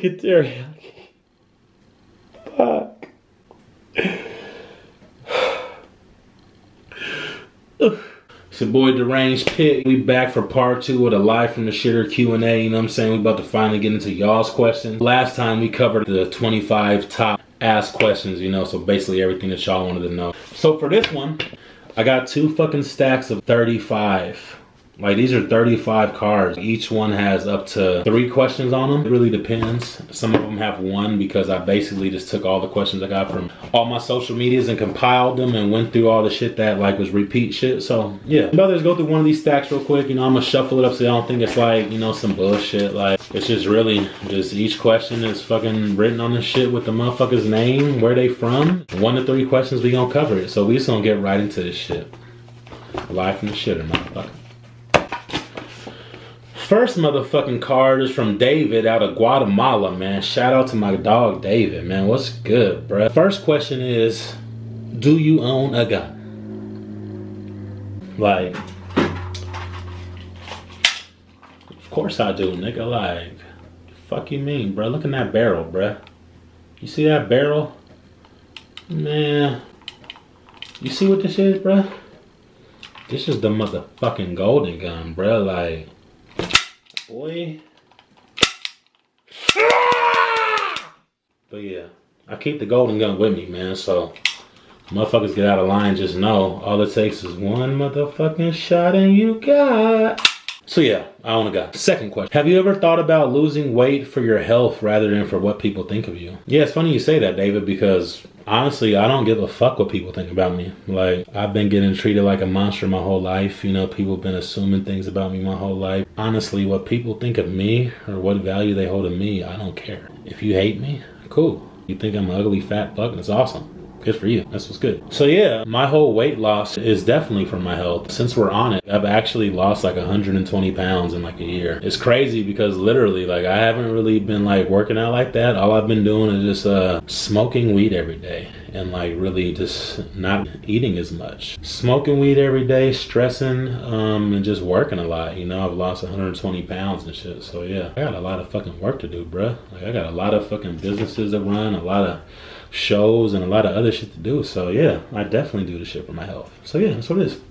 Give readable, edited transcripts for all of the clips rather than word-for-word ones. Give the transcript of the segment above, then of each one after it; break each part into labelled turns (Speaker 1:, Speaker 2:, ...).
Speaker 1: Fucking teriyaki. Fuck. It's your boy Duranged Pitt. We back for part 2 with a live from the shitter Q&A. You know what I'm saying? We about to finally get into y'all's questions. Last time we covered the 25 top asked questions, you know, so basically everything that y'all wanted to know. So for this one, I got 2 fucking stacks of 35. Like, these are 35 cards. Each one has up to 3 questions on them. It really depends. Some of them have 1 because I basically just took all the questions I got from all my social medias and compiled them and went through all the shit that like was repeat shit. So yeah, I'm about to just go through one of these stacks real quick. You know, I'm gonna shuffle it up so I don't think it's like, you know, some bullshit. Like, it's just really just each question is fucking written on this shit with the motherfucker's name, where they from. 1 to 3 questions, we gonna cover it. So we just gonna get right into this shit. Live from the shitter, motherfucker. First motherfucking card is from David out of Guatemala, man. Shout out to my dog David, man. What's good, bruh? First question is, do you own a gun? Like, of course I do, nigga. Like, fuck you mean, bruh? Look at that barrel, bruh. You see that barrel? Man, you see what this is, bruh? This is the motherfucking golden gun, bruh. Like, boy. But yeah, I keep the golden gun with me, man. So motherfuckers get out of line, just know all it takes is 1 motherfucking shot and you got. So yeah, I own a gun. Second question. Have you ever thought about losing weight for your health rather than for what people think of you? Yeah, it's funny you say that, David, because honestly, I don't give a fuck what people think about me. Like, I've been getting treated like a monster my whole life. You know, people have been assuming things about me my whole life. Honestly, what people think of me or what value they hold of me, I don't care. If you hate me, cool. You think I'm an ugly fat fuck, that's awesome. Good for you. That's what's good. So yeah, my whole weight loss is definitely for my health. Since we're on it, I've actually lost like 120 pounds in like a year. It's crazy because literally, like, I haven't really been like working out like that. All I've been doing is just smoking weed every day and like really just not eating as much. Smoking weed every day, stressing, and just working a lot. You know, I've lost 120 pounds and shit. So yeah, I got a lot of fucking work to do, bruh. Like, I got a lot of fucking businesses to run, a lot of shows and a lot of other shit to do. So yeah, I definitely do this shit for my health. So yeah, that's what it is.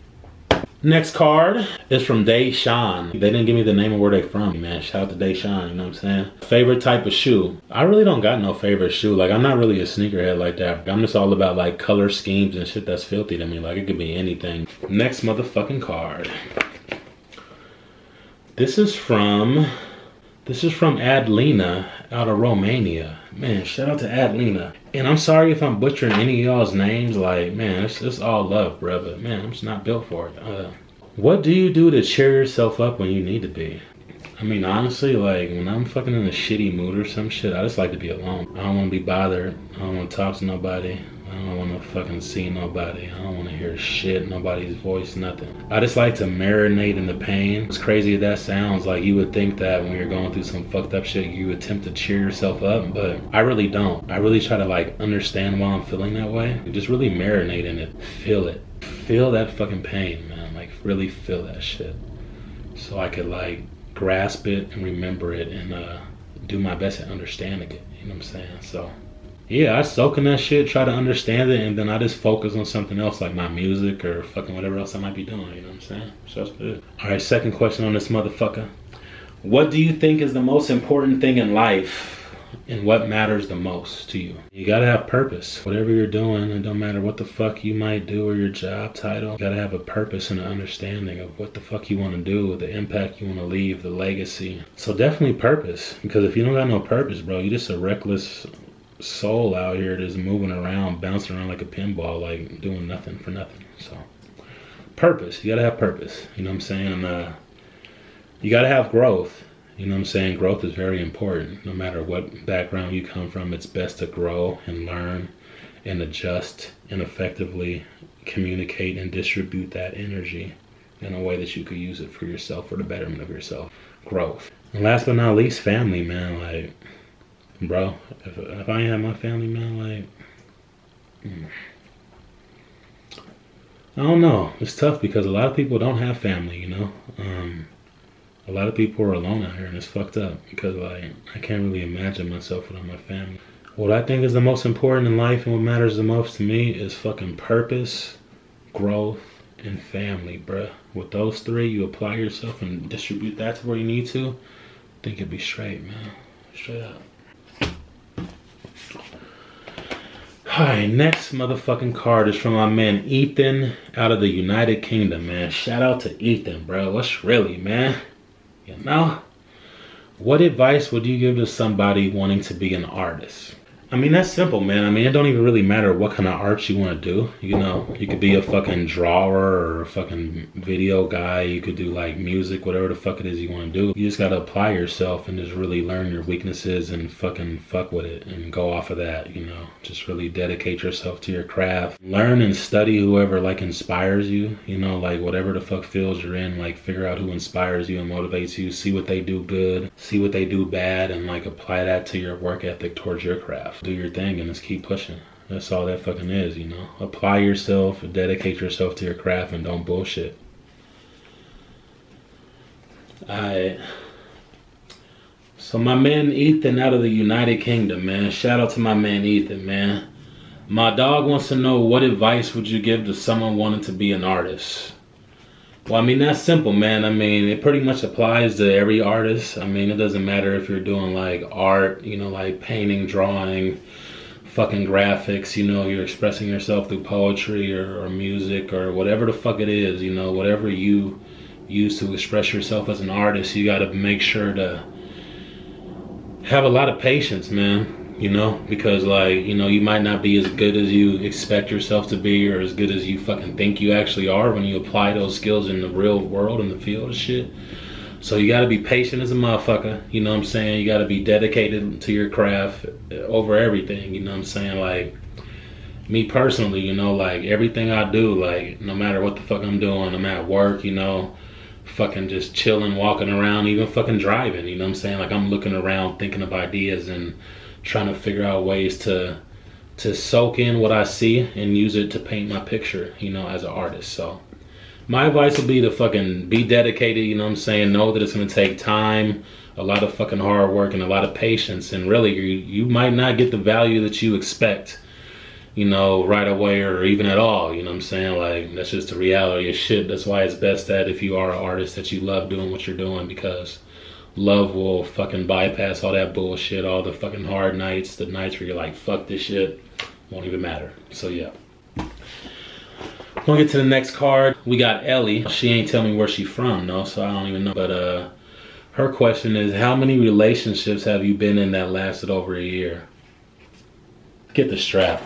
Speaker 1: Next card is from Deshawn. They didn't give me the name of where they from, man. Shout out to Deshawn, you know what I'm saying? Favorite type of shoe? I really don't got no favorite shoe. Like, I'm not really a sneakerhead like that. I'm just all about like color schemes and shit that's filthy to me. Like, it could be anything. Next motherfucking card. This is from Adlena out of Romania. Man, shout out to Adlena. And I'm sorry if I'm butchering any of y'all's names. Like, man, it's all love, bro. But man, I'm just not built for it. What do you do to cheer yourself up when you need to be? I mean, honestly, like, when I'm fucking in a shitty mood or some shit, I just like to be alone. I don't want to be bothered. I don't want to talk to nobody. I don't want to fucking see nobody. I don't want to hear shit, nobody's voice, nothing. I just like to marinate in the pain. As crazy as that sounds, like, you would think that when you're going through some fucked up shit, you attempt to cheer yourself up, but I really don't. I really try to like understand why I'm feeling that way. Just really marinate in it. Feel it. Feel that fucking pain, man. Like, really feel that shit. So I could like grasp it and remember it and do my best at understanding it. You know what I'm saying? So yeah, I soak in that shit, try to understand it, and then I just focus on something else, like my music or fucking whatever else I might be doing, you know what I'm saying? So that's good. Alright, second question on this motherfucker. What do you think is the most important thing in life, and what matters the most to you? You gotta have purpose. Whatever you're doing, it don't matter what the fuck you might do or your job title, you gotta have a purpose and an understanding of what the fuck you want to do, the impact you want to leave, the legacy. So definitely purpose, because if you don't got no purpose, bro, you're just a reckless soul out here just moving around, bouncing around like a pinball, like doing nothing for nothing. So purpose, you gotta have purpose, you know what I'm saying? You gotta have growth, you know what I'm saying? Growth is very important. No matter what background you come from, it's best to grow and learn and adjust and effectively communicate and distribute that energy in a way that you could use it for yourself, for the betterment of yourself. Growth. And last but not least, family, man. Like, bro, if I ain't have my family, man, like, I don't know. It's tough because a lot of people don't have family, you know. A A lot of people are alone out here, and it's fucked up because like I can't really imagine myself without my family. What I think is the most important in life and what matters the most to me is fucking purpose, growth, and family, bruh. With those three, you apply yourself and distribute that to where you need to, I think it'd be straight, man. Straight up. Alright, next motherfucking card is from my man Ethan out of the United Kingdom, man. Shout out to Ethan, bro. What's really, man? You know? What advice would you give to somebody wanting to be an artist? I mean, that's simple, man. I mean, it don't even really matter what kind of art you want to do. You know, you could be a fucking drawer or a fucking video guy. You could do like music, whatever the fuck it is you want to do. You just got to apply yourself and just really learn your weaknesses and fucking fuck with it and go off of that, you know. Just really dedicate yourself to your craft. Learn and study whoever like inspires you, you know, like whatever the fuck field you're in, like figure out who inspires you and motivates you. See what they do good, see what they do bad, and like apply that to your work ethic towards your craft. Do your thing and just keep pushing. That's all that fucking is, you know. Apply yourself, dedicate yourself to your craft, and don't bullshit. Alright. So my man Ethan out of the United Kingdom, man. Shout out to my man Ethan, man. My dog wants to know, what advice would you give to someone wanting to be an artist? Well, I mean, that's simple, man. I mean, it pretty much applies to every artist. I mean, it doesn't matter if you're doing like art, you know, like painting, drawing, fucking graphics, you know, you're expressing yourself through poetry or music or whatever the fuck it is, you know, whatever you use to express yourself as an artist, you gotta make sure to have a lot of patience, man. You know, because like, you know, you might not be as good as you expect yourself to be or as good as you fucking think you actually are when you apply those skills in the real world, in the field of shit. So you gotta be patient as a motherfucker, you know what I'm saying? You gotta be dedicated to your craft over everything, you know what I'm saying? Like, me personally, you know, like everything I do, like no matter what the fuck I'm doing, I'm at work, you know, fucking just chilling, walking around, even fucking driving, you know what I'm saying? Like I'm looking around thinking of ideas and trying to figure out ways to soak in what I see and use it to paint my picture, you know, as an artist. So my advice would be to fucking be dedicated, you know what I'm saying? Know that it's gonna take time, a lot of fucking hard work and a lot of patience, and really you might not get the value that you expect, you know, right away or even at all, you know what I'm saying? Like, that's just the reality of shit. That's why it's best that if you are an artist that you love doing what you're doing, because love will fucking bypass all that bullshit, all the fucking hard nights, the nights where you're like, fuck this shit, won't even matter. So yeah. We'll get to the next card. We got Ellie. She ain't tell me where she from, no, so I don't even know. But her question is, how many relationships have you been in that lasted over a year? Get the strap.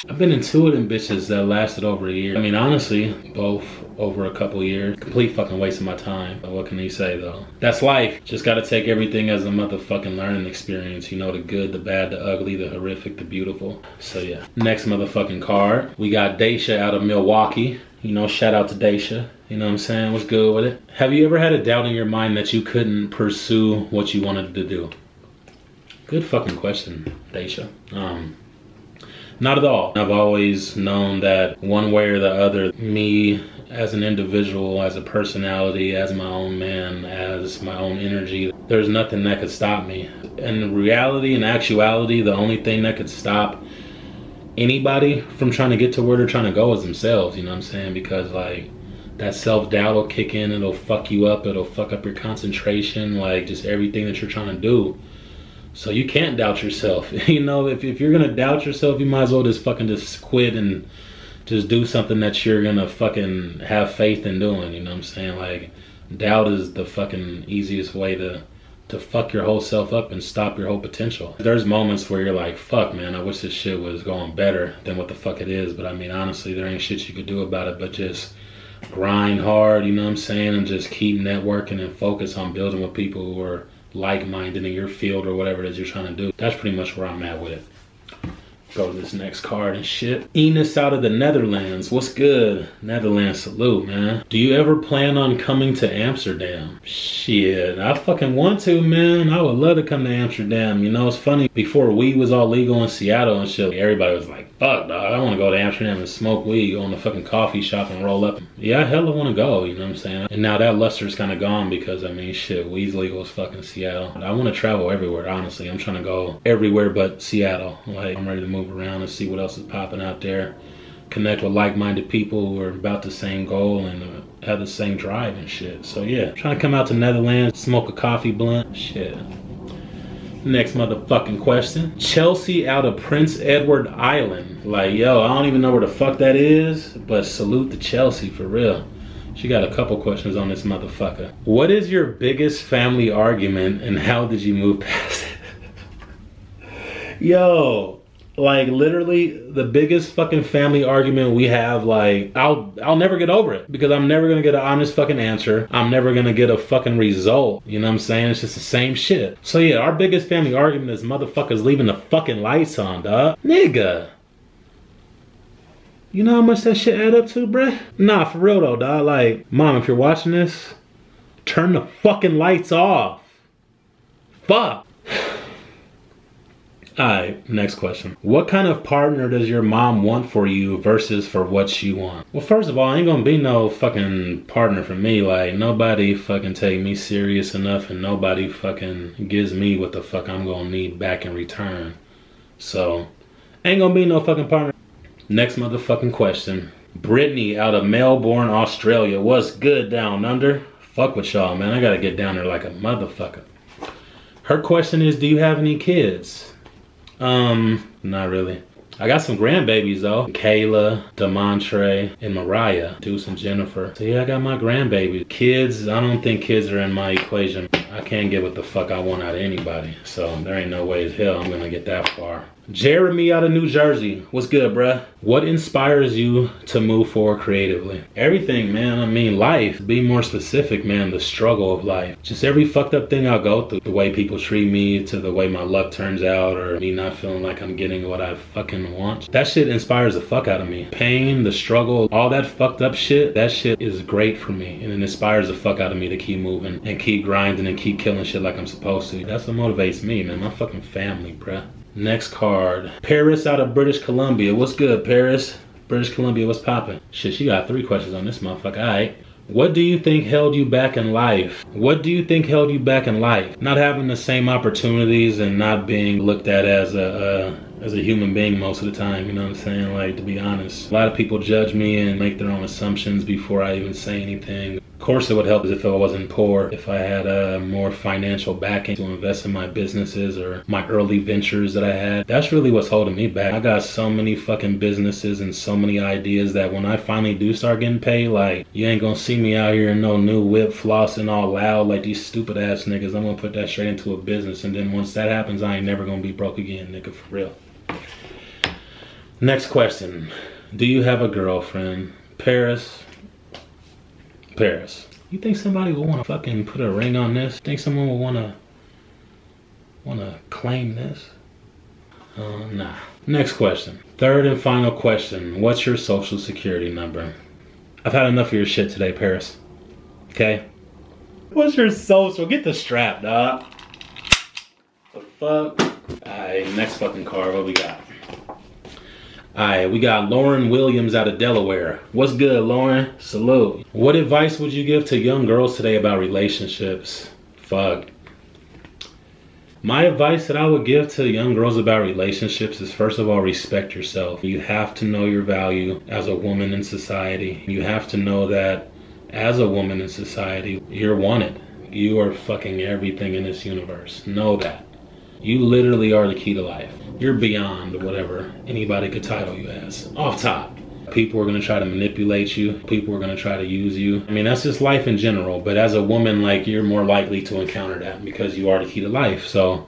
Speaker 1: I've been in 2 of them bitches that lasted over a year. I mean, honestly, both over a couple years. Complete fucking waste of my time. What can you say, though? That's life. Just gotta take everything as a motherfucking learning experience. You know, the good, the bad, the ugly, the horrific, the beautiful. So, yeah. Next motherfucking card. We got Daisha out of Milwaukee. You know, shout out to Daisha. You know what I'm saying? What's good with it? Have you ever had a doubt in your mind that you couldn't pursue what you wanted to do? Good fucking question, Daisha. Not at all. I've always known that one way or the other, me as an individual, as a personality, as my own man, as my own energy, there's nothing that could stop me. In reality and actuality, the only thing that could stop anybody from trying to get to where they're trying to go is themselves, you know what I'm saying? Because like, that self-doubt will kick in, it'll fuck you up, it'll fuck up your concentration, like just everything that you're trying to do. So you can't doubt yourself. You know, if you're gonna doubt yourself, you might as well just quit and just do something that you're gonna fucking have faith in doing, you know what I'm saying? Like, doubt is the fucking easiest way to fuck your whole self up and stop your whole potential. There's moments where you're like, fuck man, I wish this shit was going better than what the fuck it is, but I mean, honestly, there ain't shit you could do about it but just grind hard, you know what I'm saying? And just keep networking and focus on building with people who are like-minded in your field or whatever it is you're trying to do. That's pretty much where I'm at with it. Go to this next card and shit. Enos out of the Netherlands. What's good? Netherlands, salute, man. Do you ever plan on coming to Amsterdam? Shit, I fucking want to, man. I would love to come to Amsterdam. You know, it's funny. Before weed was all legal in Seattle and shit, everybody was like, fuck, dog. I want to go to Amsterdam and smoke weed, go in the fucking coffee shop and roll up. Yeah, I hella want to go, you know what I'm saying? And now that luster's kind of gone because, I mean, shit, weed's legal as fucking Seattle. I want to travel everywhere, honestly. I'm trying to go everywhere but Seattle. Like, I'm ready to move around and see what else is popping out there, connect with like-minded people who are about the same goal and have the same drive and shit. So yeah, trying to come out to Netherlands, smoke a coffee blunt, shit. Next motherfucking question. Chelsea out of Prince Edward Island. Like, yo, I don't even know where the fuck that is, but salute to Chelsea for real. She got a couple questions on this motherfucker. What is your biggest family argument and how did you move past it? Yo, like literally the biggest fucking family argument we have, like I'll never get over it because I'm never gonna get an honest fucking answer. I'm never gonna get a fucking result. You know what I'm saying? It's just the same shit. So yeah, our biggest family argument is motherfuckers leaving the fucking lights on, dog. Nigga. You know how much that shit add up to, bruh? Nah, for real though, dog. Like, mom, if you're watching this, turn the fucking lights off. Fuck. Alright, next question. What kind of partner does your mom want for you versus for what she wants? Well, first of all, ain't gonna be no fucking partner for me. Like, nobody fucking take me serious enough and nobody fucking gives me what the fuck I'm gonna need back in return. So, ain't gonna be no fucking partner. Next motherfucking question. Brittany out of Melbourne, Australia. What's good down under? Fuck with y'all, man. I gotta get down there like a motherfucker. Her question is, do you have any kids? Not really. I got some grandbabies though. Kayla, Demontre, and Mariah. Deuce and Jennifer. So yeah, I got my grandbabies. Kids, I don't think kids are in my equation. I can't get what the fuck I want out of anybody. So there ain't no way as hell I'm gonna get that far. Jeremy out of New Jersey. What's good, bruh? What inspires you to move forward creatively? Everything, man. I mean, life. Be more specific, man. The struggle of life. Just every fucked up thing I'll go through. The way people treat me, to the way my luck turns out, or me not feeling like I'm getting what I fucking want. That shit inspires the fuck out of me. Pain, the struggle, all that fucked up shit, that shit is great for me. And it inspires the fuck out of me to keep moving and keep grinding and keep killing shit like I'm supposed to. That's what motivates me, man. My fucking family, bruh. Next card. Paris out of British Columbia. What's good, Paris? British Columbia, what's poppin'? Shit, she got 3 questions on this motherfucker. Alright. What do you think held you back in life? What do you think held you back in life? Not having the same opportunities and not being looked at as a human being most of the time, you know what I'm saying? Like, to be honest, a lot of people judge me and make their own assumptions before I even say anything. Of course, it would help if I wasn't poor, if I had more financial backing to invest in my businesses or my early ventures that I had. That's really what's holding me back. I got so many fucking businesses and so many ideas that when I finally do start getting paid, like, you ain't gonna see me out here in no new whip flossing all loud like these stupid ass niggas. I'm gonna put that straight into a business, and then once that happens, I ain't never gonna be broke again, nigga, for real. Next question. Do you have a girlfriend? Paris. You think somebody would want to fucking put a ring on this? Think someone would want to claim this? Nah. Next question. Third and final question. What's your social security number? I've had enough of your shit today, Paris. Okay? What's your social? Get the strap, dog. The fuck? Alright, next fucking card. What we got? Alright, we got Lauren Williams out of Delaware. What's good, Lauren? Salute. What advice would you give to young girls today about relationships? Fuck. My advice that I would give to young girls about relationships is, first of all, respect yourself. You have to know your value as a woman in society. You have to know that as a woman in society, you're wanted. You are fucking everything in this universe. Know that. You literally are the key to life. You're beyond whatever anybody could title you as. Off top. People are gonna try to manipulate you. People are gonna try to use you. I mean, that's just life in general. But as a woman, like, you're more likely to encounter that because you are the key to life. So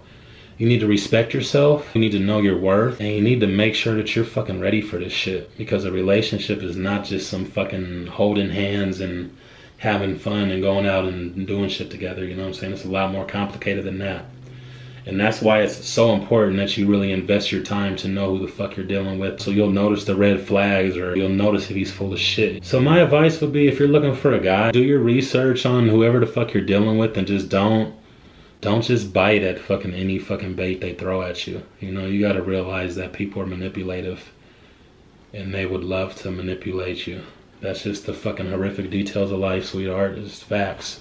Speaker 1: you need to respect yourself. You need to know your worth. And you need to make sure that you're fucking ready for this shit. Because a relationship is not just some fucking holding hands and having fun and going out and doing shit together. You know what I'm saying? It's a lot more complicated than that. And that's why it's so important that you really invest your time to know who the fuck you're dealing with. So you'll notice the red flags, or you'll notice if he's full of shit. So my advice would be, if you're looking for a guy, do your research on whoever the fuck you're dealing with, and just don't just bite at fucking any fucking bait they throw at you. You know, you gotta realize that people are manipulative, and they would love to manipulate you. That's just the fucking horrific details of life, sweetheart. It's facts.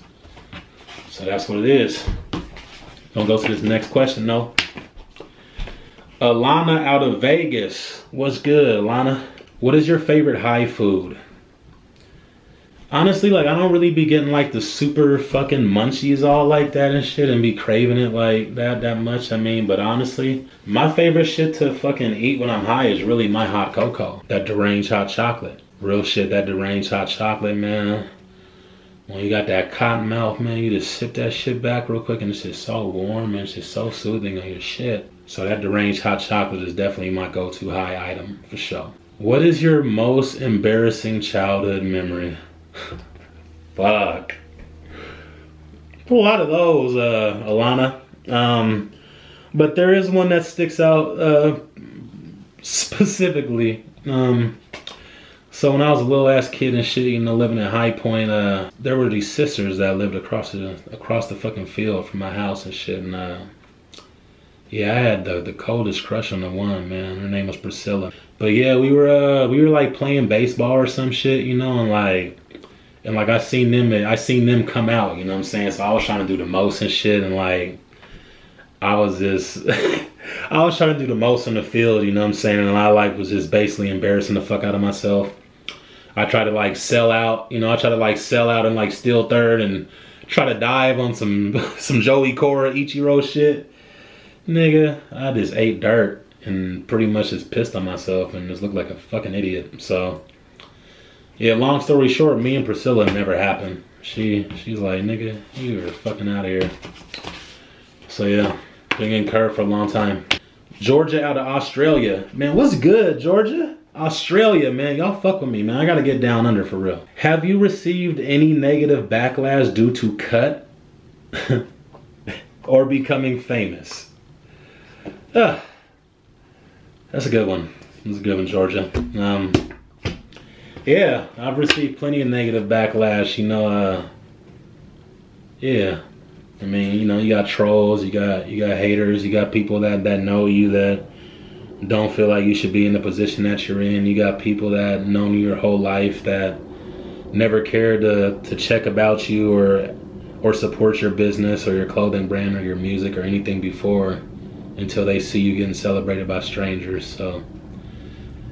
Speaker 1: So that's what it is. Don't go to this next question, no. Alana out of Vegas. What's good, Alana? What is your favorite high food? Honestly, like, I don't really be getting like the super fucking munchies all like that and shit, and be craving it like that much. I mean, but honestly, my favorite shit to fucking eat when I'm high is really my hot cocoa. That deranged hot chocolate. Real shit, that deranged hot chocolate, man. When you got that cotton mouth, man, you just sip that shit back real quick, and it's just so warm, and it's just so soothing on your shit. So that deranged hot chocolate is definitely my go-to high item, for sure. What is your most embarrassing childhood memory? Fuck. A lot of those, Alana. But there is one that sticks out specifically. So when I was a little ass kid and shit, you know, living in High Point, there were these sisters that lived across the fucking field from my house and shit. And yeah, I had the coldest crush on the one, man. Her name was Priscilla. But yeah, we were like playing baseball or some shit, you know, and like I seen them come out, you know what I'm saying? So I was trying to do the most and shit, and like I was just I was trying to do the most on the field, you know what I'm saying? And I like was just basically embarrassing the fuck out of myself. I tried to like sell out, you know, I tried to like sell out and like steal third and try to dive on some Joey Cora Ichiro shit. Nigga, I just ate dirt and pretty much just pissed on myself and just looked like a fucking idiot. So yeah, long story short, me and Priscilla never happened. She's like, nigga, you are fucking out of here. So yeah, been getting curved for a long time. Georgia out of Australia. Man, what's good, Georgia? Australia, man, y'all fuck with me, man. I gotta get down under for real. Have you received any negative backlash due to cut or becoming famous? That's a good one. That's a good one, Georgia. Yeah, I've received plenty of negative backlash, you know. Yeah, I mean, you know, you got trolls, you got haters, you got people that know you that don't feel like you should be in the position that you're in. You got people that known you your whole life that never cared to check about you or support your business or your clothing brand or your music or anything before, until they see you getting celebrated by strangers. So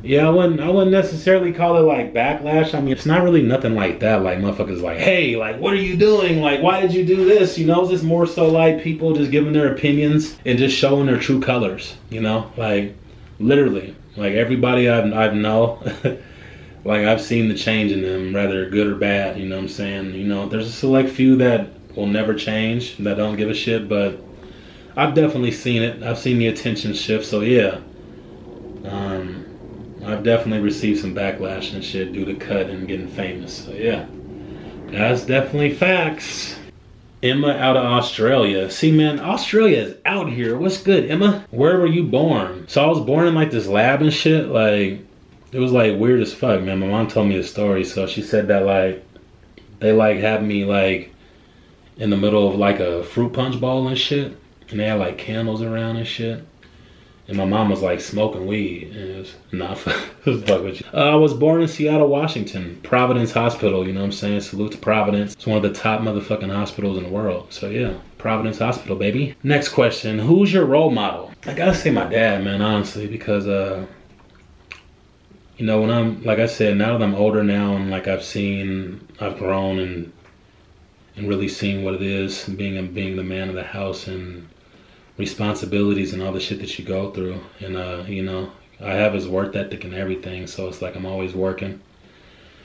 Speaker 1: yeah, I wouldn't necessarily call it like backlash. I mean, it's not really nothing like that. Like motherfuckers like, hey, like, what are you doing? Like, why did you do this? You know, it's just more so like people just giving their opinions and just showing their true colors, you know? Like, literally, like everybody I know, like I've seen the change in them, rather good or bad, you know what I'm saying? You know, there's a select few that will never change, that don't give a shit, but I've definitely seen it. I've seen the attention shift, so yeah. I've definitely received some backlash and shit due to cut and getting famous. So yeah, that's definitely facts. Emma out of Australia. See, man, Australia is out here. What's good, Emma? Where were you born? So I was born in like this lab and shit. Like, it was like weird as fuck, man. My mom told me a story. So she said that like they like had me like in the middle of like a fruit punch bowl and shit, and they had like candles around and shit. And my mom was like smoking weed. And it was, nah, fuck with you. I was born in Seattle, Washington. Providence Hospital, you know what I'm saying? Salute to Providence. It's one of the top motherfucking hospitals in the world. So yeah, Providence Hospital, baby. Next question, who's your role model? I gotta say my dad, man, honestly, because, you know, when I'm, like I said, now that I'm older now and like I've grown and really seen what it is, being the man of the house and responsibilities and all the shit that you go through, and you know, I have his work ethic and everything, so it's like I'm always working.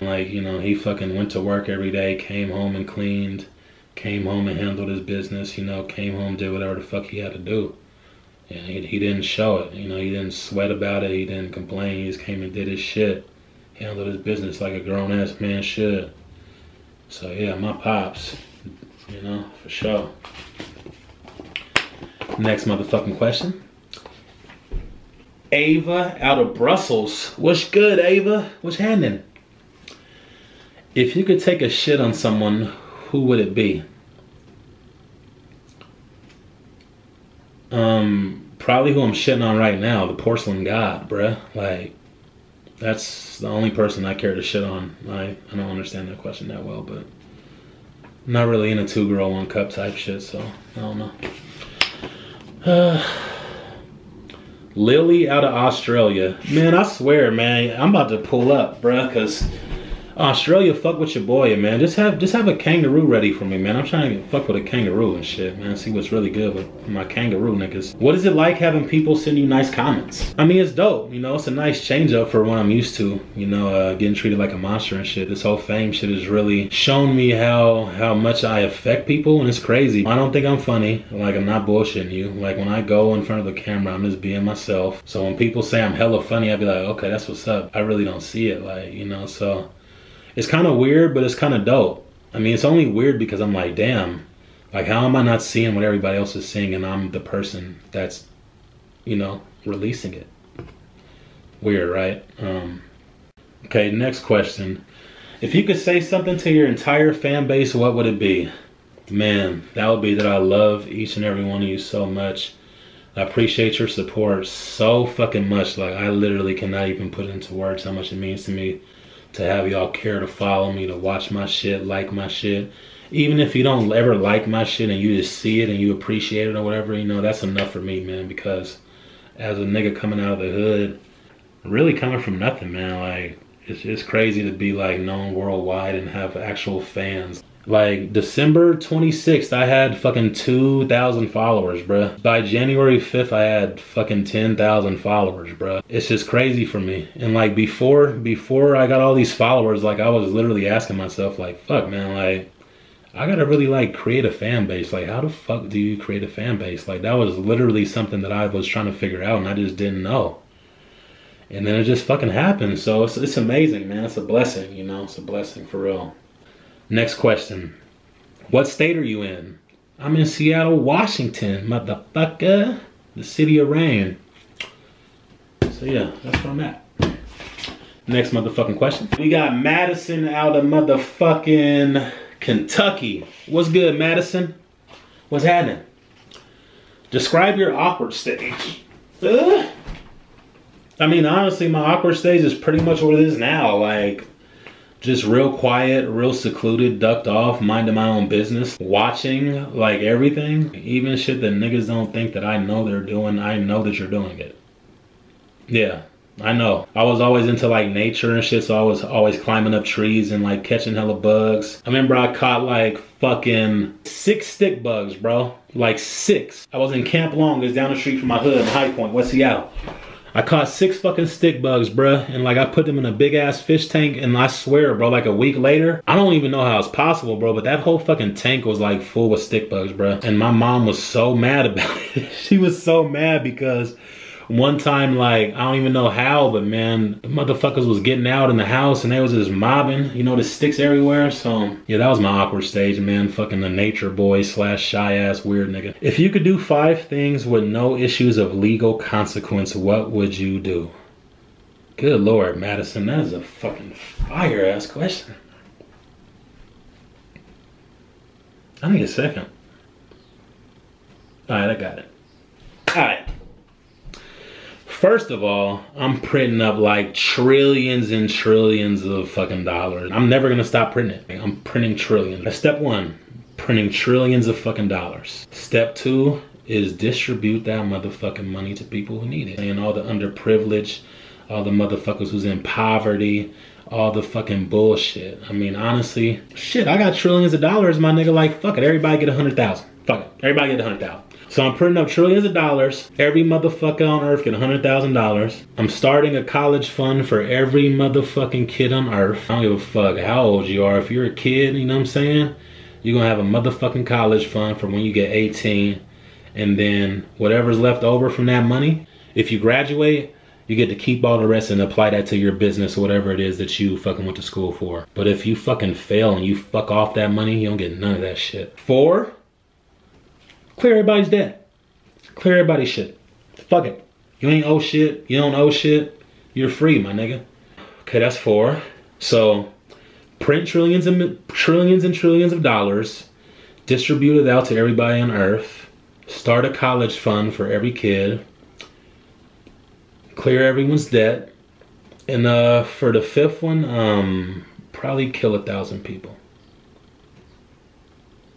Speaker 1: Like, you know, he fucking went to work every day, came home and cleaned, came home and handled his business, you know, came home, did whatever the fuck he had to do. And he didn't show it, you know, he didn't sweat about it, he didn't complain, he just came and did his shit, handled his business like a grown-ass man should. So yeah, my pops, you know, for sure. Next motherfucking question. Ava out of Brussels. What's good, Ava? What's happening? If you could take a shit on someone, who would it be? Probably who I'm shitting on right now, the porcelain god, bruh. Like, that's the only person I care to shit on. I don't understand that question that well, but I'm not really in a 2-girl 1 cup type shit, so I don't know. Lily out of Australia. Man, I swear, man, I'm about to pull up, bruh, cause Australia, fuck with your boy, man. Just have a kangaroo ready for me, man. I'm trying to get fuck with a kangaroo and shit, man. See what's really good with my kangaroo niggas. What is it like having people send you nice comments? I mean, it's dope, you know. It's a nice change up for what I'm used to, you know, getting treated like a monster and shit. This whole fame shit has really shown me how much I affect people, and it's crazy. I don't think I'm funny. Like, I'm not bullshitting you. Like, when I go in front of the camera, I'm just being myself. So when people say I'm hella funny, I'd be like, okay, that's what's up. I really don't see it, like, you know, so it's kind of weird, but it's kind of dope. I mean, it's only weird because I'm like, damn, like, how am I not seeing what everybody else is seeing and I'm the person that's, you know, releasing it? Weird, right? Okay, next question. If you could say something to your entire fan base, what would it be? Man, that would be that I love each and every one of you so much. I appreciate your support so fucking much. Like, I literally cannot even put into words how much it means to me to have y'all care to follow me, to watch my shit, like my shit. Even if you don't ever like my shit and you just see it and you appreciate it or whatever, you know, that's enough for me, man. Because as a nigga coming out of the hood, really coming from nothing, man, like, it's crazy to be like known worldwide and have actual fans. Like, December 26th, I had fucking 2,000 followers, bruh. By January 5th, I had fucking 10,000 followers, bruh. It's just crazy for me. And like, before I got all these followers, like, I was literally asking myself, like, fuck, man, like, I gotta really, like, create a fan base. Like, how the fuck do you create a fan base? Like, that was literally something that I was trying to figure out and I just didn't know. And then it just fucking happened. So it's amazing, man. It's a blessing, you know? It's a blessing for real. Next question. What state are you in? I'm in Seattle, Washington, motherfucker. The city of rain. So yeah, that's where I'm at. Next motherfucking question. We got Madison out of motherfucking Kentucky. What's good, Madison? What's happening? Describe your awkward stage. I mean, honestly, my awkward stage is pretty much what it is now. Like, just real quiet, real secluded, ducked off, minding my own business, watching, like, everything. Even shit that niggas don't think that I know they're doing, I know that you're doing it. Yeah, I know. I was always into, like, nature and shit, so I was always climbing up trees and, like, catching hella bugs. I remember I caught, like, fucking 6 stick bugs, bro. Like, 6. I was in Camp Long, it's down the street from my hood in High Point, West Seattle. I caught 6 fucking stick bugs, bruh, and like I put them in a big ass fish tank, and I swear, bro, like a week later, I don't even know how it's possible, bro, but that whole fucking tank was like full with stick bugs, bruh. And my mom was so mad about it. She was so mad because one time, like, I don't even know how, but man, the motherfuckers was getting out in the house and they was just mobbing, you know, the sticks everywhere. So yeah, that was my awkward stage, man. Fucking the nature boy / shy ass weird nigga. If you could do 5 things with no issues of legal consequence, what would you do? Good Lord, Madison, that is a fucking fire ass question. I need a second. All right, I got it. All right. First of all, I'm printing up like trillions and trillions of fucking dollars. I'm never gonna stop printing it. I'm printing trillions. That's step 1, printing trillions of fucking dollars. Step 2 is distribute that motherfucking money to people who need it. And all the underprivileged, all the motherfuckers who's in poverty, all the fucking bullshit. I mean, honestly, shit, I got trillions of dollars, my nigga. Like, fuck it, everybody get 100,000. Fuck it, everybody get 100,000. So I'm printing up trillions of dollars. Every motherfucker on earth get $100,000. I'm starting a college fund for every motherfucking kid on earth. I don't give a fuck how old you are. If you're a kid, you know what I'm saying? You're gonna have a motherfucking college fund for when you get 18. And then whatever's left over from that money, if you graduate, you get to keep all the rest and apply that to your business or whatever it is that you fucking went to school for. But if you fucking fail and you fuck off that money, you don't get none of that shit. 4, clear everybody's debt. Clear everybody's shit. Fuck it. You ain't owe shit. You don't owe shit. You're free, my nigga. Okay, that's 4. So, print trillions and trillions of dollars. Distribute it out to everybody on Earth. Start a college fund for every kid. Clear everyone's debt. And for the 5th one, probably kill 1,000 people.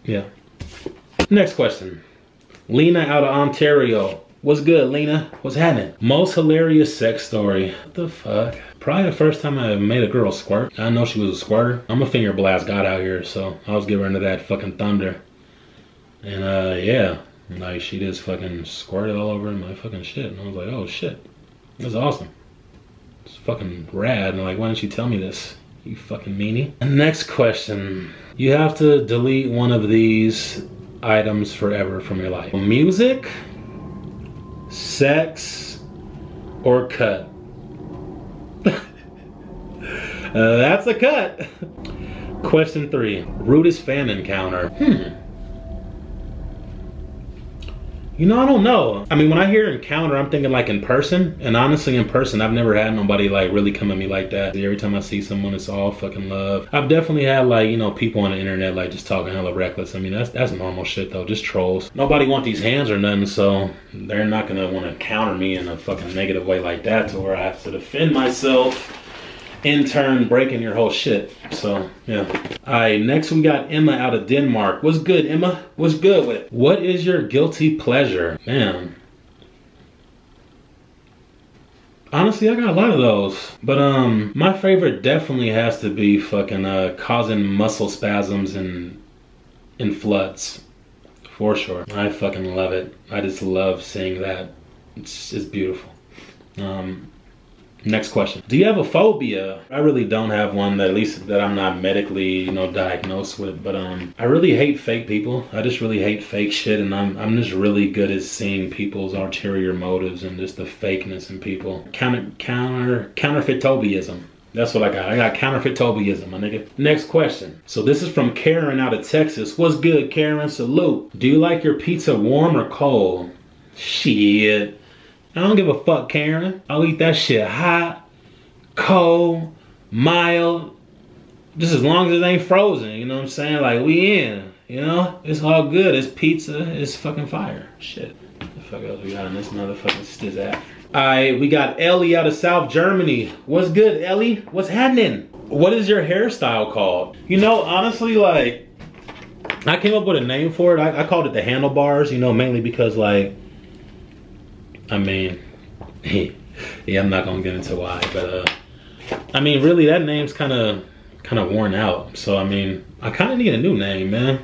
Speaker 1: Yeah. Next question. Lena out of Ontario. What's good, Lena? What's happening? Most hilarious sex story. What the fuck? Probably the first time I made a girl squirt. I know she was a squirter. I'm a finger blast god out here, so I was giving her into that fucking thunder. And yeah, like she just fucking squirted all over my fucking shit. And I was like, oh shit, that's awesome. It's fucking rad. And like, why didn't you tell me this? You fucking meanie. Next question. You have to delete one of these items forever from your life. Music, sex, or cut? That's a cut. Question 3. Rudest fan encounter. You know, I don't know. I mean, when I hear encounter, I'm thinking like in person. And honestly, in person, I've never had nobody like really come at me like that. Every time I see someone, it's all fucking love. I've definitely had like, you know, people on the internet like just talking hella reckless. I mean, that's normal shit though, just trolls. Nobody want these hands or nothing, so they're not gonna want to counter me in a fucking negative way like that to where I have to defend myself. In turn, breaking your whole shit. So, yeah. Alright, next we got Emma out of Denmark. What's good, Emma? What's good with it? What is your guilty pleasure? Man. Honestly, I got a lot of those. But, my favorite definitely has to be fucking, causing muscle spasms in floods. For sure. I fucking love it. I just love seeing that. It's beautiful. Next question. Do you have a phobia? I really don't have one, at least that I'm not medically, you know, diagnosed with. But I really hate fake people. I just really hate fake shit, and I'm just really good at seeing people's ulterior motives and just the fakeness in people. Counterfeitobiism. That's what I got. I got counterfeitobiism, my nigga. Next question. So this is from Karen out of Texas. What's good, Karen? Salute. Do you like your pizza warm or cold? Shit. I don't give a fuck, Karen. I'll eat that shit hot, cold, mild, just as long as it ain't frozen, you know what I'm saying? Like, we in, you know? It's all good. It's pizza. It's fucking fire. Shit. What the fuck else we got in this motherfucking stiz-app? Alright, we got Ellie out of South Germany. What's good, Ellie? What's happening? What is your hairstyle called? You know, honestly, like, I came up with a name for it. I called it the handlebars, you know, mainly because, like, I mean, yeah, I'm not gonna get into why, but I mean, really, that name's kind of worn out. So I mean, I kind of need a new name, man.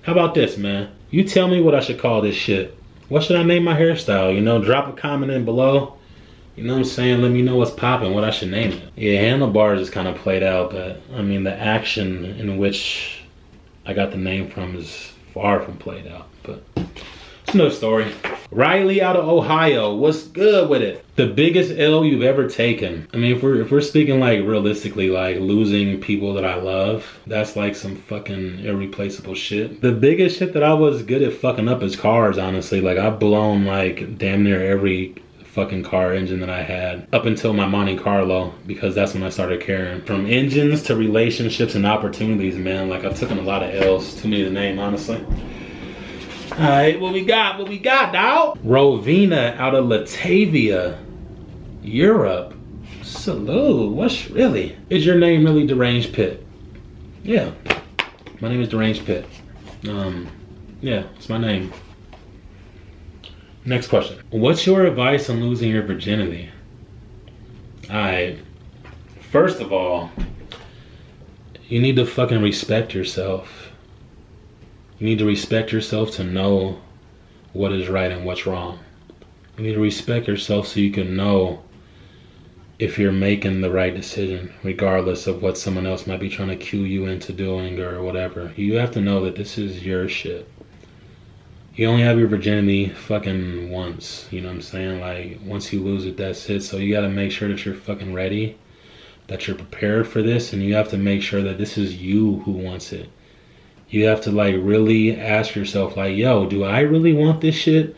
Speaker 1: How about this, man? You tell me what I should call this shit. What should I name my hairstyle? You know, drop a comment in below. You know what I'm saying? Let me know what's popping, what I should name it. Yeah, handlebars is kind of played out, but I mean, the action in which I got the name from is far from played out, but it's another story. Riley out of Ohio, what's good with it? The biggest L you've ever taken. I mean, if we're speaking like realistically, like losing people that I love, that's like some fucking irreplaceable shit. The biggest shit that I was good at fucking up is cars, honestly. Like, I've blown like damn near every fucking car engine that I had up until my Monte Carlo, because that's when I started caring. From engines to relationships and opportunities, man. Like, I've taken a lot of L's, too many to name, honestly. Alright, what we got, dawg? Rovina out of Latavia, Europe. Salute, what's really? Is your name really Duranged Pitt? Yeah, my name is Duranged Pitt. Yeah, it's my name. Next question. What's your advice on losing your virginity? Alright, first of all, you need to fucking respect yourself. You need to respect yourself to know what is right and what's wrong. You need to respect yourself so you can know if you're making the right decision, regardless of what someone else might be trying to cue you into doing or whatever. You have to know that this is your shit. You only have your virginity fucking once, you know what I'm saying? Like, once you lose it, that's it. So you gotta make sure that you're fucking ready, that you're prepared for this, and you have to make sure that this is you who wants it. You have to like really ask yourself like, yo, do I really want this shit?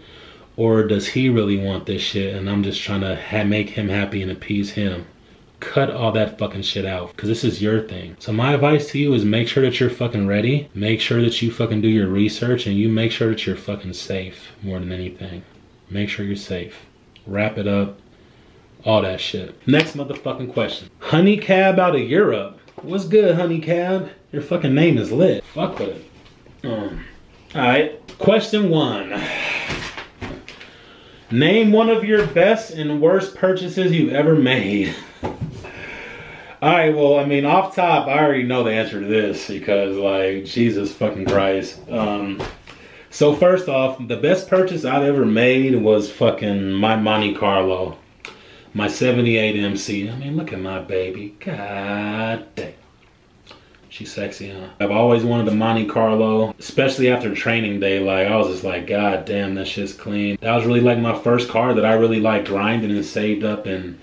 Speaker 1: Or does he really want this shit and I'm just trying to make him happy and appease him? Cut all that fucking shit out, because this is your thing. So my advice to you is make sure that you're fucking ready. Make sure that you fucking do your research, and you make sure that you're fucking safe more than anything. Make sure you're safe. Wrap it up. All that shit. Next motherfucking question. Honey Cab out of Europe. What's good, Honey Cab? Your fucking name is lit. Fuck with it. Alright. Question 1. Name one of your best and worst purchases you've ever made. Alright, well, I mean, off top, I already know the answer to this because, like, Jesus fucking Christ. So first off, the best purchase I've ever made was fucking my Monte Carlo. My 78 MC. I mean, look at my baby. God damn. She's sexy, huh? I've always wanted a Monte Carlo, especially after training day. Like, I was just like, God damn, that shit's clean. That was really like my first car that I really like grinding and saved up and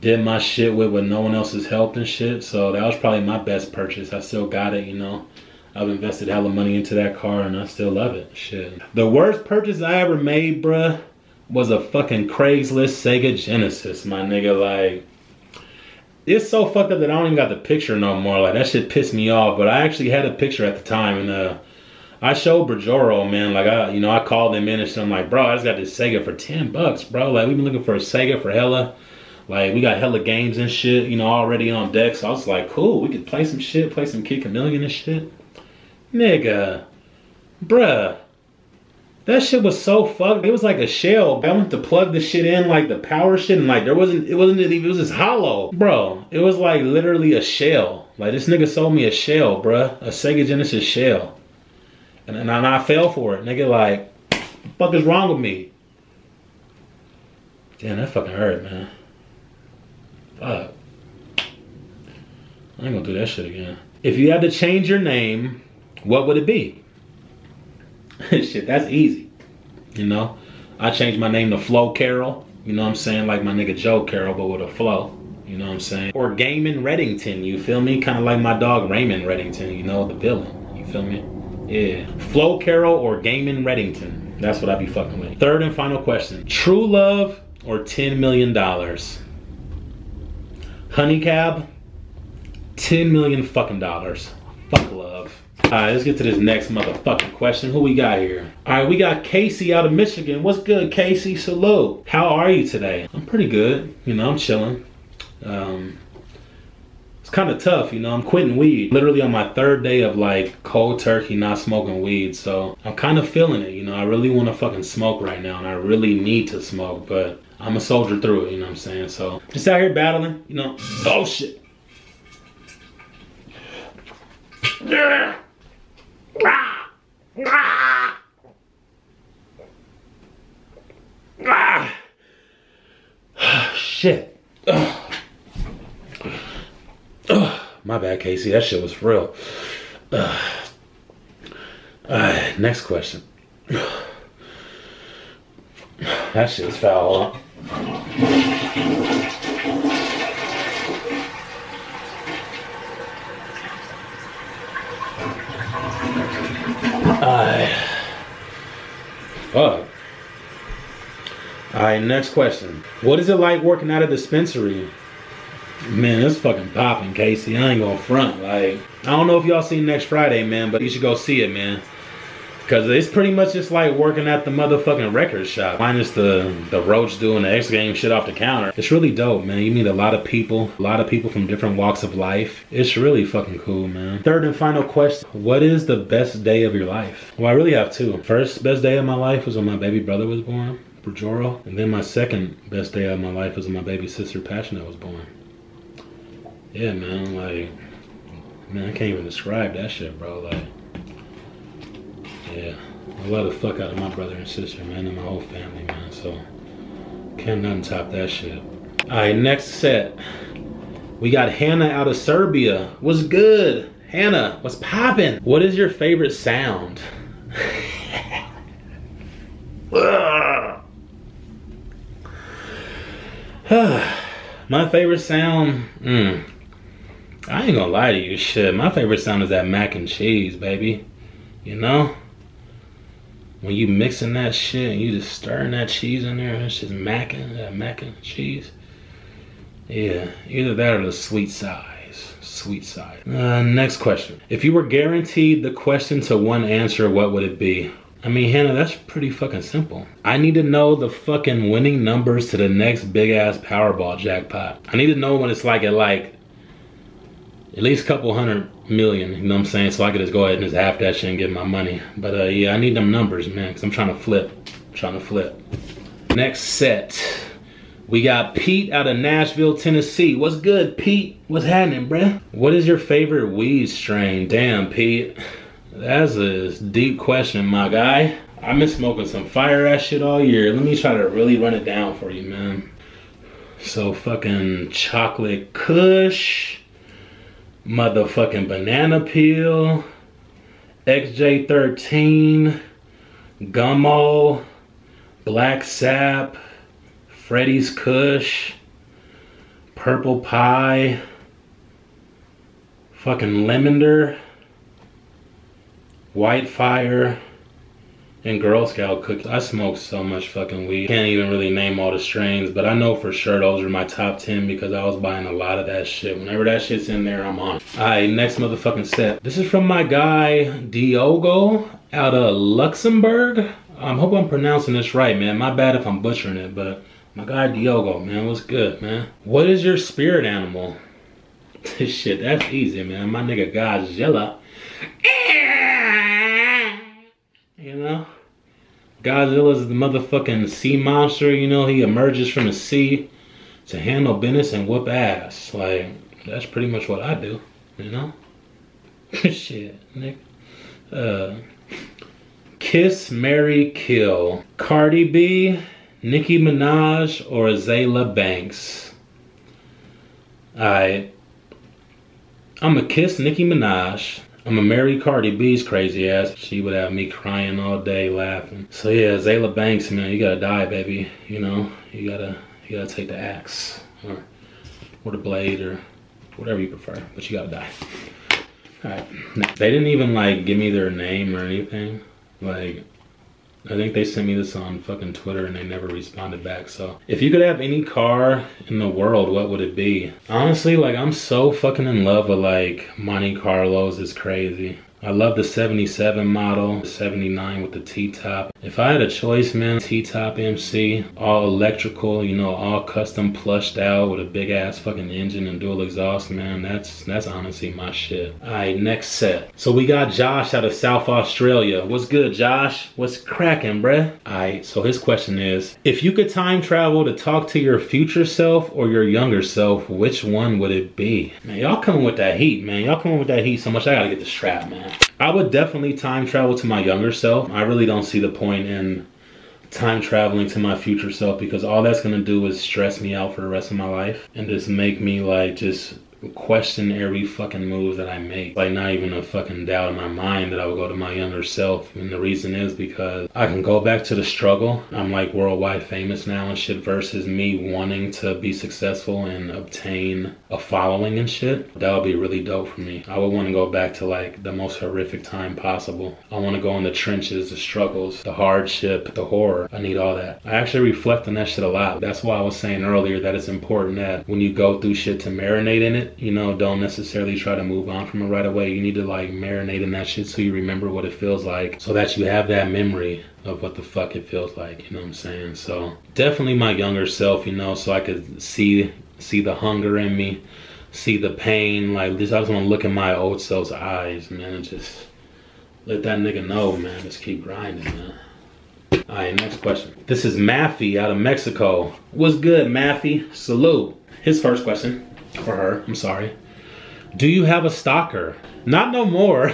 Speaker 1: did my shit with no one else's help and shit. So that was probably my best purchase. I still got it, you know. I've invested hella money into that car and I still love it. Shit. The worst purchase I ever made, bruh, was a fucking Craigslist Sega Genesis, my nigga. Like, it's so fucked up that I don't even got the picture no more. Like, that shit pissed me off. But I actually had a picture at the time, and I showed Bajoro, man. Like, I called him in and shit. I'm like, bro, I just got this Sega for $10, bro. Like, we've been looking for a Sega for hella. Like, we got hella games and shit, you know, already on deck. So I was like, cool, we could play some shit, play some Kick a Million and shit. Nigga, bruh. That shit was so fucked. It was like a shell. I went to plug the shit in, like the power shit, and like it was just hollow. Bro, it was like literally a shell. Like, this nigga sold me a shell, bruh. A Sega Genesis shell. And I fell for it. Nigga, like, what the fuck is wrong with me? Damn, that fucking hurt, man. Fuck. I ain't gonna do that shit again. If you had to change your name, what would it be? Shit, that's easy. You know, I changed my name to Flo Carroll. You know what I'm saying? Like my nigga Joe Carroll, but with a flow. You know what I'm saying? Or Gaiman Reddington, you feel me? Kind of like my dog Raymond Reddington, you know, the villain. You feel me? Yeah. Flo Carroll or Gaiman Reddington. That's what I be fucking with. Third and final question. True love or $10 million? Honey Cab, $10 million fucking dollars. Fuck love. Alright, let's get to this next motherfucking question. Who we got here? Alright, we got Casey out of Michigan. What's good, Casey? Salute. How are you today? I'm pretty good. You know, I'm chilling. It's kind of tough, you know. I'm quitting weed. Literally on my 3rd day of like cold turkey not smoking weed. So I'm kind of feeling it, you know. I really want to fucking smoke right now and I really need to smoke, but I'm a soldier through it, you know what I'm saying? So just out here battling, you know. Oh shit. Yeah. Ah. Ah. Ah. Shit. My bad, Casey. That shit was for real. Alright, next question. That shit was foul, huh? Fuck. Alright, next question. What is it like working at a dispensary? Man, it's fucking popping, Casey. I ain't gonna front. Like, I don't know if y'all seen Next Friday, man, but you should go see it, man. Cause it's pretty much just like working at the motherfucking record shop. Minus the roach doing the X Games shit off the counter. It's really dope, man. You meet a lot of people from different walks of life. It's really fucking cool, man. Third and final question. What is the best day of your life? Well, I really have two. First best day of my life was when my baby brother was born, Bajoro. And then my second best day of my life was when my baby sister Passionate was born. Yeah, man, like, man, I can't even describe that shit, bro. Like, yeah, I love the fuck out of my brother and sister, man, and my whole family, man. So, can't nothing top that shit. All right, next set. We got Hannah out of Serbia. What's good? Hannah, what's poppin'? What is your favorite sound? My favorite sound, I ain't gonna lie to you, shit. My favorite sound is that mac and cheese, baby. You know? when you mixing that shit and you just stirring that cheese in there, it's just macking, that mac and cheese. Yeah, either that or the sweet size. Sweet side. Next question. If you were guaranteed the question to one answer, what would it be? I mean, Hannah, that's pretty fucking simple. I need to know the fucking winning numbers to the next big ass Powerball jackpot. I need to know when it's like at least a couple 100 million, you know what I'm saying? So I could just go ahead and just half that shit and get my money. But yeah, I need them numbers, man, because I'm trying to flip. Next set. We got Pete out of Nashville, Tennessee. What's good, Pete? What's happening, bruh? What is your favorite weed strain? Damn, Pete. That's a deep question, my guy. I've been smoking some fire ass shit all year. Let me try to really run it down for you, man. So fucking chocolate kush, motherfucking banana peel, XJ13, gummo, black sap, Freddy's Kush, purple pie, fucking lavender, white fire, and Girl Scout cookies. I smoke so much fucking weed. Can't even really name all the strains, but I know for sure those are my top 10 because I was buying a lot of that shit. Whenever that shit's in there, I'm on. Alright, next motherfucking set. This is from my guy, Diogo, out of Luxembourg. I hope I'm pronouncing this right, man. My bad if I'm butchering it, but my guy Diogo, man, what's good, man? What is your spirit animal? This shit, that's easy, man. My nigga Godzilla. You know? Godzilla's the motherfucking sea monster, you know? He emerges from the sea to handle business and whoop ass. Like, that's pretty much what I do, you know? Shit, nigga. Kiss, marry, kill. Cardi B, Nicki Minaj, or Azalea Banks? I'm gonna kiss Nicki Minaj. I'm gonna marry Cardi B's crazy ass. She would have me crying all day laughing. So yeah, Azalea Banks, man, you gotta die, baby. You know, you gotta take the axe or the blade or whatever you prefer, but you gotta die. All right, they didn't even like give me their name or anything. Like, I think they sent me this on fucking Twitter and they never responded back. So if you could have any car in the world, what would it be? Honestly, like, I'm so fucking in love with like Monte Carlos. It's crazy. I love the 77 model, the 79 with the T-top. If I had a choice, man, T-top MC, all electrical, you know, all custom plushed out with a big ass fucking engine and dual exhaust, man, that's honestly my shit. All right, next set. So we got Josh out of South Australia. What's good, Josh? What's cracking, bruh? All right, so his question is, if you could time travel to talk to your future self or your younger self, which one would it be? Man, y'all coming with that heat, man. Y'all coming with that heat so much, I gotta get the strap, man. I would definitely time travel to my younger self. I really don't see the point in time traveling to my future self because all that's gonna do is stress me out for the rest of my life and just make me like just question every fucking move that I make. Like, not even a fucking doubt in my mind that I would go to my younger self. And the reason is because I can go back to the struggle. I'm like worldwide famous now and shit versus me wanting to be successful and obtain a following and shit. That would be really dope for me. I would want to go back to like the most horrific time possible. I want to go in the trenches, the struggles, the hardship, the horror. I need all that. I actually reflect on that shit a lot. That's why I was saying earlier that it's important that when you go through shit to marinate in it, you know, don't necessarily try to move on from it right away. You need to like marinate in that shit so you remember what it feels like, so that you have that memory of what the fuck it feels like, you know what I'm saying? So definitely my younger self, you know, so I could see the hunger in me, see the pain. Like, just I just want to look in my old self's eyes, man, and just let that nigga know, man. Just keep grinding, man. All right, next question. This is Maffy out of Mexico. What's good, Maffy? Salute. His first question. For her, I'm sorry. Do you have a stalker? Not no more.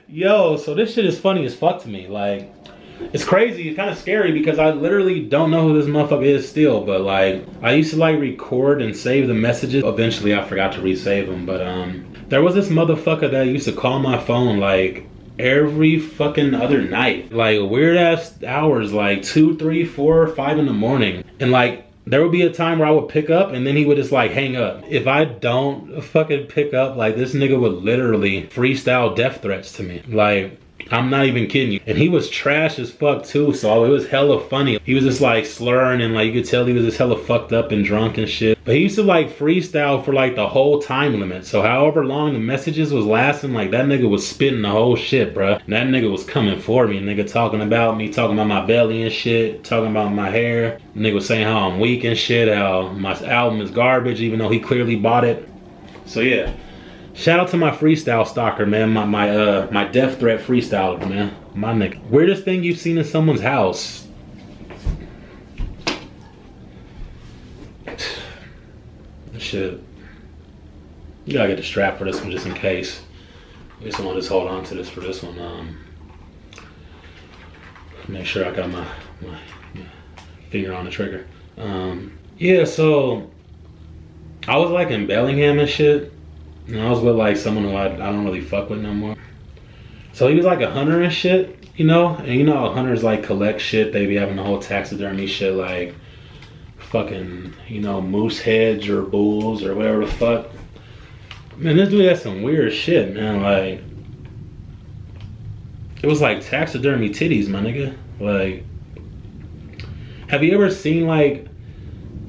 Speaker 1: Yo, so this shit is funny as fuck to me. Like, it's crazy. It's kind of scary because I literally don't know who this motherfucker is still. But like, I used to like record and save the messages. Eventually, I forgot to resave them. But there was this motherfucker that used to call my phone like every fucking other night. Like weird ass hours, like 2, 3, 4, 5 in the morning. And like, there would be a time where I would pick up and then he would just like hang up. If I don't fucking pick up, like this nigga would literally freestyle death threats to me. Like, I'm not even kidding you. And he was trash as fuck too, so it was hella funny. He was just like slurring and like you could tell he was just hella fucked up and drunk and shit. But he used to like freestyle for like the whole time limit. So however long the messages was lasting, like that nigga was spitting the whole shit, bruh. And that nigga was coming for me. Nigga talking about me, talking about my belly and shit, talking about my hair. Nigga was saying how I'm weak and shit, how my album is garbage even though he clearly bought it. So yeah. Shout out to my freestyle stalker, man. My death threat freestyler, man. My nigga. Weirdest thing you've seen in someone's house? Shit. You gotta get the strap for this one just in case. I guess I want to just hold on to this for this one. Make sure I got my finger on the trigger. Yeah, so I was like in Bellingham and shit. And I was with like someone who I don't really fuck with no more. So he was like a hunter and shit, you know? And you know how hunters like collect shit, they be having the whole taxidermy shit like fucking, you know, moose heads or bulls or whatever the fuck. Man, this dude had some weird shit, man. Like, it was like taxidermy titties, my nigga. Like, have you ever seen like,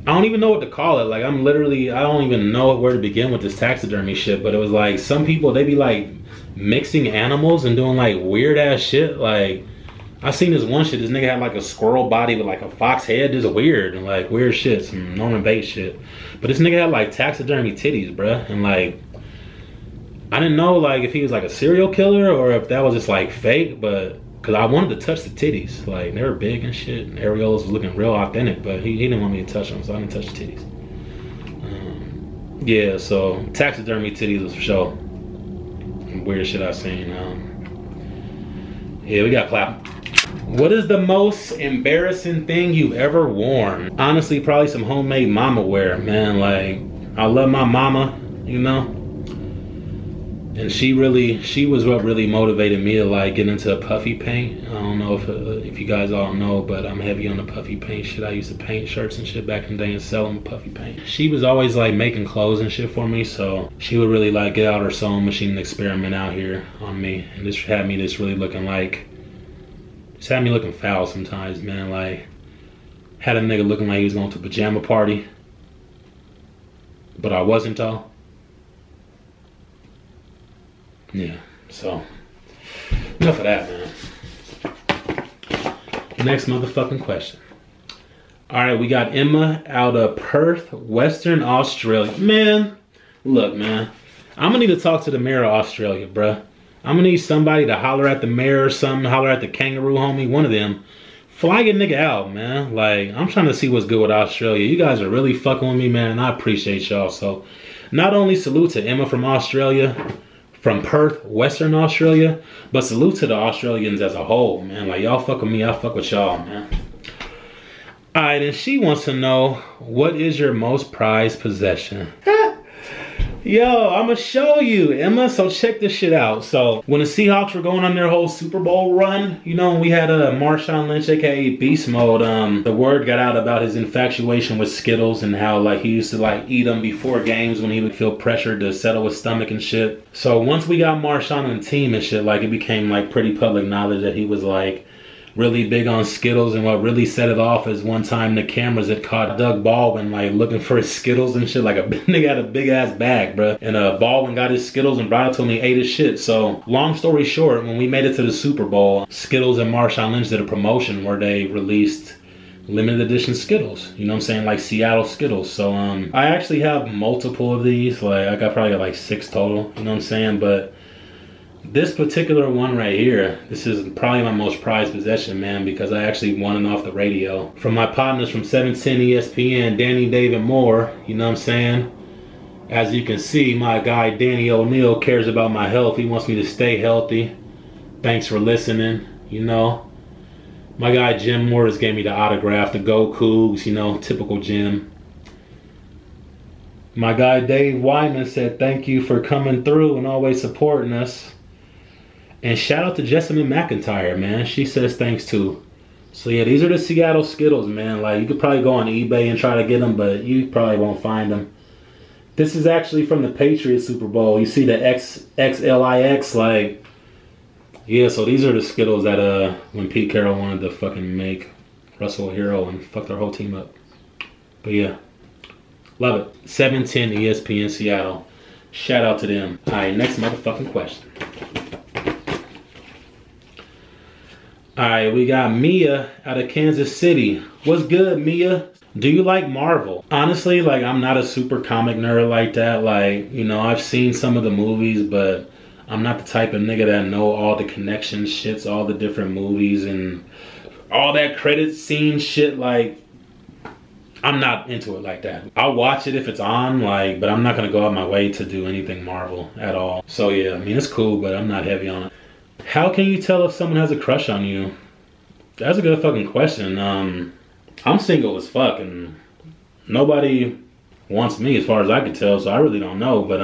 Speaker 1: I don't even know what to call it. Like, I don't even know where to begin with this taxidermy shit. But it was like, some people, they be like mixing animals and doing like weird ass shit. Like, I seen this one shit. This nigga had like a squirrel body with like a fox head. This is weird and like weird shit. Some Norman Bates shit. But this nigga had like taxidermy titties, bruh. And like, I didn't know like if he was like a serial killer or if that was just like fake. But because I wanted to touch the titties. Like, they were big and shit. And Ariel's was looking real authentic, but he didn't want me to touch them, so I didn't touch the titties. Yeah, so taxidermy titties was for sure. Weird shit I've seen. Yeah, we got clap. What is the most embarrassing thing you've ever worn? Honestly, probably some homemade mama wear, man. Like, I love my mama, you know? And she was what really motivated me to like get into puffy paint. I don't know if you guys all know, but I'm heavy on the puffy paint shit. I used to paint shirts and shit back in the day and sell them puffy paint. She was always like making clothes and shit for me, so she would really like get out her sewing machine and experiment out here on me. And this had me just really looking like, just had me looking foul sometimes, man. Like, had a nigga looking like he was going to a pajama party, but I wasn't though. Yeah, so enough of that, man. Next motherfucking question. All right, we got Emma out of Perth, Western Australia. Man, look, man, I'm gonna need to talk to the mayor of Australia, bruh. I'm gonna need somebody to holler at the mayor or something, holler at the kangaroo homie, one of them. Fly a nigga out, man. Like, I'm trying to see what's good with Australia. You guys are really fucking with me, man, and I appreciate y'all. So, not only salute to Emma from Australia, from Perth, Western Australia, but salute to the Australians as a whole, man. Like, y'all fuck with me, I fuck with y'all, man. All right, and she wants to know, what is your most prized possession? Yo, I'm gonna show you, Emma, so check this shit out. So, when the Seahawks were going on their whole Super Bowl run, you know, we had Marshawn Lynch, aka Beast Mode, the word got out about his infatuation with Skittles and how, like, he used to, like, eat them before games when he would feel pressured to settle his stomach and shit. So, once we got Marshawn on the team and shit, like, it became, like, pretty public knowledge that he was, like, really big on Skittles. And what really set it off is one time the cameras had caught Doug Baldwin like looking for his Skittles and shit. Like, a nigga had a big ass bag, bruh. And Baldwin got his Skittles and brought it to him. He ate his shit. So long story short, when we made it to the Super Bowl, Skittles and Marshawn Lynch did a promotion where they released limited edition Skittles, you know what I'm saying, like Seattle Skittles. So I actually have multiple of these. Like, I probably got like 6 total, you know what I'm saying. But this particular one right here, this is probably my most prized possession, man, because I actually won it off the radio. From my partners from 710 ESPN, Danny David Moore, you know what I'm saying? As you can see, my guy Danny O'Neill cares about my health. He wants me to stay healthy. Thanks for listening, you know. My guy Jim Morris gave me the autograph, the Go Cougs, you know, typical Jim. My guy Dave Wyman said thank you for coming through and always supporting us. And shout out to Jessamine McIntyre, man. She says thanks too. So yeah, these are the Seattle Skittles, man. Like, you could probably go on eBay and try to get them, but you probably won't find them. This is actually from the Patriots Super Bowl. You see the XLIX, like, Yeah, so these are the Skittles that when Pete Carroll wanted to fucking make Russell a hero and fuck their whole team up. But yeah, love it. 710 ESPN Seattle. Shout out to them. All right, next motherfucking question. All right, we got Mia out of Kansas City. What's good, Mia? Do you like Marvel? Honestly, like, I'm not a super comic nerd like that. Like, you know, I've seen some of the movies, but I'm not the type of nigga that know all the connection shits, all the different movies and all that credit scene shit. Like, I'm not into it like that. I'll watch it if it's on, like, but I'm not gonna go out my way to do anything Marvel at all. So yeah, I mean, it's cool, but I'm not heavy on it. How can you tell if someone has a crush on you? That's a good fucking question. I'm single as fuck and nobody wants me as far as I can tell, so I really don't know. But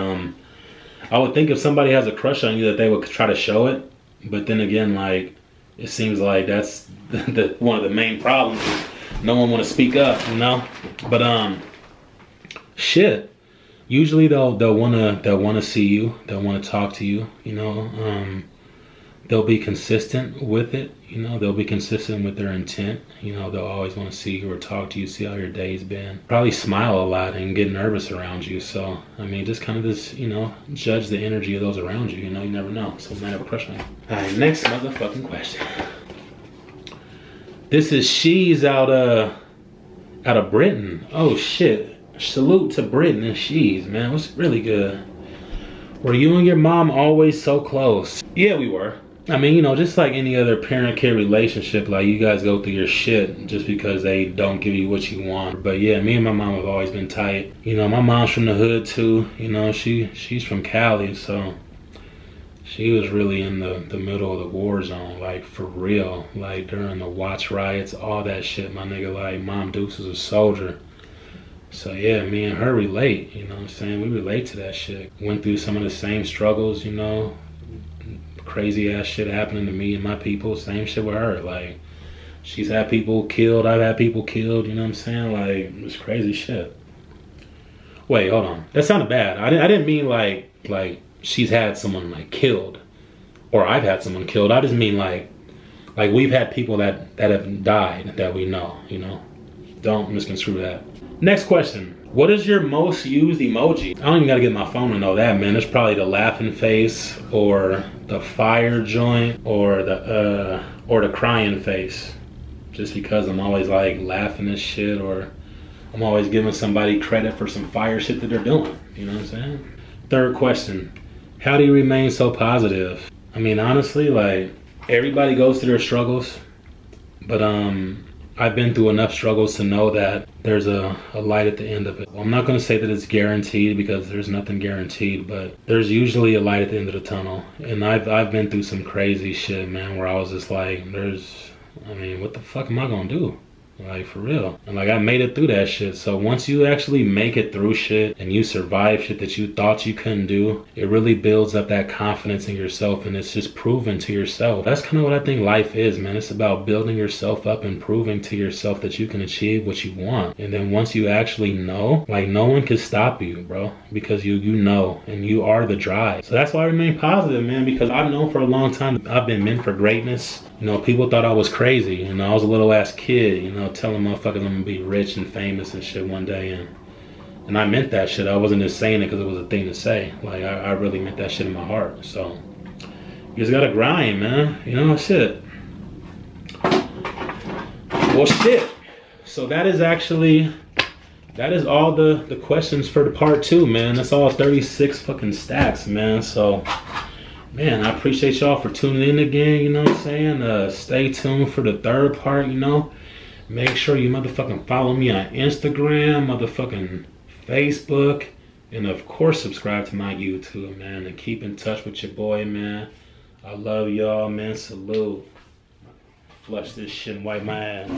Speaker 1: I would think if somebody has a crush on you that they would try to show it. But then again, like, it seems like that's one of the main problems. No one want to speak up, you know? But shit. Usually they'll wanna see you, they'll wanna talk to you, you know. They'll be consistent with it, you know, they'll be consistent with their intent. You know, they'll always want to see you or talk to you, see how your day's been. Probably smile a lot and get nervous around you. So, I mean, just kind of just, you know, judge the energy of those around you. You know, you never know. So, might have a crush on you. All right, next motherfucking question. This is She's out of Britain. Oh, shit. Salute to Britain and She's, man. What's really good? Were you and your mom always so close? Yeah, we were. I mean, you know, just like any other parent-kid relationship, like, you guys go through your shit just because they don't give you what you want. But yeah, me and my mom have always been tight. You know, my mom's from the hood too. You know, she's from Cali, so she was really in the middle of the war zone, like, for real. Like, during the Watch riots, all that shit, my nigga. Like, Mom Dukes was a soldier. So yeah, me and her relate, you know what I'm saying? We relate to that shit. Went through some of the same struggles, you know. Crazy ass shit happening to me and my people. Same shit with her. Like, she's had people killed, I've had people killed, you know what I'm saying? Like, it's crazy shit. Wait, hold on. That sounded bad. I didn't mean like she's had someone like killed or I've had someone killed. I just mean like we've had people that have died that we know, you know. Don't misconstrue that. Next question. What is your most used emoji? I don't even gotta get my phone to know that, man. It's probably the laughing face or the fire joint or the crying face. Just because I'm always like laughing at shit or I'm always giving somebody credit for some fire shit that they're doing. You know what I'm saying? Third question. How do you remain so positive? I mean, honestly, like, everybody goes through their struggles, but I've been through enough struggles to know that there's a light at the end of it. Well, I'm not gonna say that it's guaranteed because there's nothing guaranteed, but there's usually a light at the end of the tunnel. And I've been through some crazy shit, man, where I was just like, I mean, what the fuck am I gonna do? Like, for real. And like, I made it through that shit. So once you actually make it through shit and you survive shit that you thought you couldn't do, it really builds up that confidence in yourself and it's just proven to yourself. That's kind of what I think life is, man. It's about building yourself up and proving to yourself that you can achieve what you want. And then once you actually know, like, no one can stop you, bro, because you know, and you are the drive. So that's why I remain positive, man, because I've known for a long time I've been meant for greatness. You know, people thought I was crazy. You know, I was a little ass kid, you know, telling motherfuckers I'm gonna be rich and famous and shit one day. And I meant that shit. I wasn't just saying it because it was a thing to say. Like, I really meant that shit in my heart. So, you just gotta grind, man. You know, shit. Well, shit. So that is all the questions for the part 2, man. That's all 36 fucking stacks, man. So, man, I appreciate y'all for tuning in again, you know what I'm saying? Stay tuned for the third part, you know? Make sure you motherfucking follow me on Instagram, motherfucking Facebook, and of course subscribe to my YouTube, man, and keep in touch with your boy, man. I love y'all, man. Salute. Flush this shit and wipe my ass.